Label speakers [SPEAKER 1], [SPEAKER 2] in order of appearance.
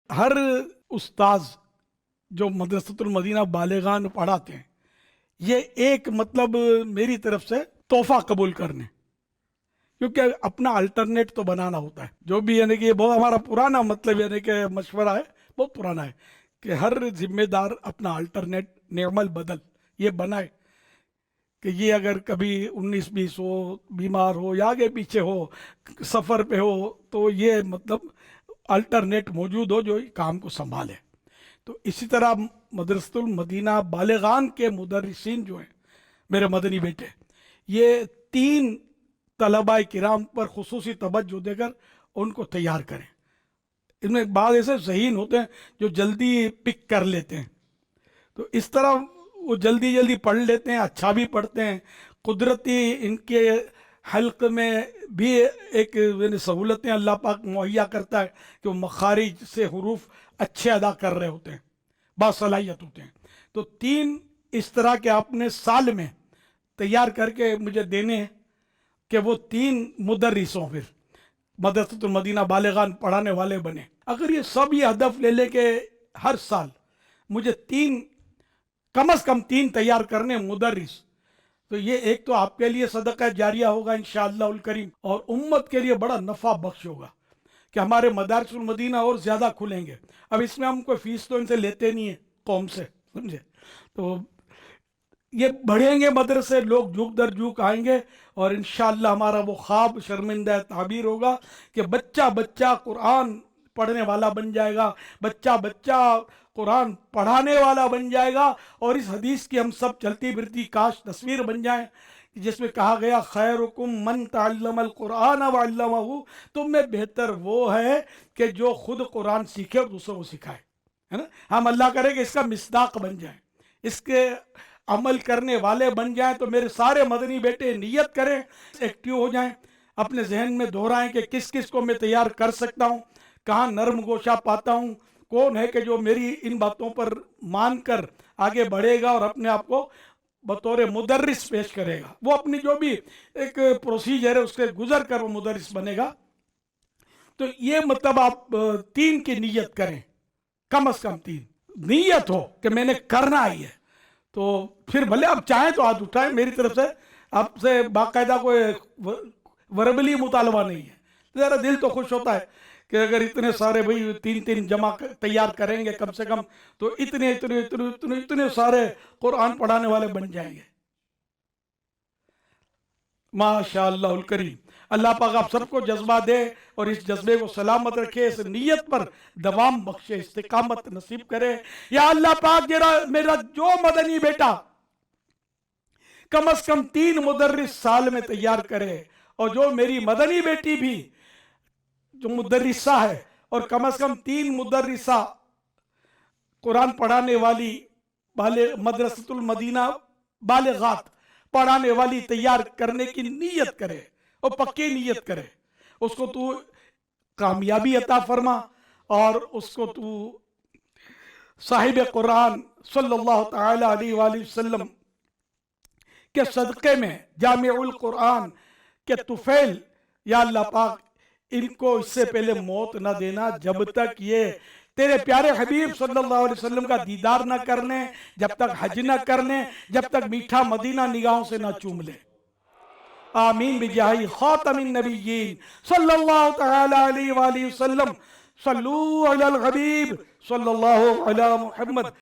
[SPEAKER 1] ہر استاذ جو مدرسۃ المدینہ بالغان پڑھاتے ہیں، یہ ایک مطلب میری طرف سے تحفہ قبول کرنے، کیونکہ اپنا الٹرنیٹ تو بنانا ہوتا ہے جو بھی، یعنی کہ یہ بہت ہمارا پرانا مطلب یعنی کہ مشورہ ہے، بہت پرانا ہے کہ ہر ذمہ دار اپنا الٹرنیٹ نعمل بدل یہ بنائے کہ یہ اگر کبھی 19-20 ہو، بیمار ہو یا آگے پیچھے ہو، سفر پہ ہو، تو یہ مطلب الٹرنیٹ موجود ہو جو کام کو سنبھالے۔ تو اسی طرح مدرسۃ المدینہ بالغان کے مدرسین جو ہیں میرے مدنی بیٹے، یہ 3 طلباء کرام پر خصوصی توجہ دے کر ان کو تیار کریں۔ ان میں بعض ایسے ذہین ہوتے ہیں جو جلدی پک کر لیتے ہیں، تو اس طرح وہ جلدی جلدی پڑھ لیتے ہیں، اچھا بھی پڑھتے ہیں۔ قدرتی ان کے حلق میں بھی ایک سہولتیں اللہ پاک مہیا کرتا ہے کہ وہ مخارج سے حروف اچھے ادا کر رہے ہوتے ہیں، باصلاحیت ہوتے ہیں۔ تو 3 اس طرح کے اپنے سال میں تیار کر کے مجھے دینے ہیں کہ وہ 3 مدرسوں پھر مدرسۃ المدینہ بالغان پڑھانے والے بنے۔ اگر یہ سب یہ ہدف لے لے کہ ہر سال مجھے 3 کم از کم 3 تیار کرنے مدرس، تو یہ ایک تو آپ کے لیے صدقہ جاریہ ہوگا انشاءاللہ الکریم، اور امت کے لیے بڑا نفع بخش ہوگا کہ ہمارے مدارس المدینہ اور زیادہ کھلیں گے۔ اب اس میں ہم کوئی فیس تو ان سے لیتے نہیں ہیں قوم سے، سمجھے؟ تو یہ بڑھیں گے مدرسے، لوگ جھک در جھک آئیں گے، اور انشاءاللہ ہمارا وہ خواب شرمندہ تعبیر ہوگا کہ بچہ بچہ قرآن پڑھنے والا بن جائے گا، بچہ بچہ قرآن پڑھانے والا بن جائے گا، اور اس حدیث کی ہم سب چلتی پھرتی کاش تصویر بن جائیں جس میں کہا گیا خیرکم من تعلم القرآن وعلمہ، تم میں بہتر وہ ہے کہ جو خود قرآن سیکھے اور دوسروں کو سکھائے، ہے نا؟ ہم اللہ کرے کہ اس کا مصداق بن جائیں، اس کے عمل کرنے والے بن جائیں۔ تو میرے سارے مدنی بیٹے نیت کریں، ایکٹیو ہو جائیں، اپنے ذہن میں دہرائیں کہ کس کس کو میں تیار کر سکتا ہوں، کہاں نرم گوشہ پاتا ہوں، کون ہے کہ جو میری ان باتوں پر مان کر آگے بڑھے گا اور اپنے آپ کو بطور مدرس پیش کرے گا، وہ اپنی جو بھی ایک پروسیجر ہے اس سے گزر کر وہ مدرس بنے گا۔ تو یہ مطلب آپ 3 کی نیت کریں، کم از کم 3 نیت ہو کہ میں نے کرنا ہی ہے۔ تو پھر بھلے آپ چاہیں تو ہاتھ اٹھائیں، میری طرف سے آپ سے باقاعدہ کوئی وربلی مطالبہ نہیں ہے، ذرا دل تو خوش ہوتا ہے کہ اگر اتنے سارے بھائی 3 جمع تیار کریں گے کم سے کم، تو اتنے سارے قرآن پڑھانے والے بن جائیں گے ماشاء اللہ الکریم۔ اللہ پاک آپ سب کو جذبہ دے اور اس جذبے کو سلامت رکھے، اس نیت پر دوام بخشے، استقامت نصیب کرے۔ یا اللہ پاک میرا جو مدنی بیٹا کم از کم 3 مدرس سال میں تیار کرے، اور جو میری مدنی بیٹی بھی جو مدرسہ ہے اور کم از کم 3 مدرسہ قرآن پڑھانے والی مدرسۃ المدینہ بالغات پڑھانے والی تیار کرنے کی نیت کرے اور پکی نیت کرے، اس کو تو کامیابی عطا فرما، اور اس کو تو صاحب قرآن صلی اللہ تعالی علیہ وآلہ وسلم کے صدقے میں جامع القرآن کے طفیل، یا اللہ پاک ان کو اس سے پہلے موت نہ دینا جب تک یہ تیرے پیارے حبیب صلی اللہ علیہ وسلم کا دیدار نہ کرنے، جب تک حج نہ کرنے، جب تک میٹھا مدینہ نگاہوں سے نہ چوم لے۔ آمین بجاہ خاتم النبیین صلی اللہ تعالی علیہ وآلہ وسلم۔ صلو علی الحبیب صلی اللہ علی محمد۔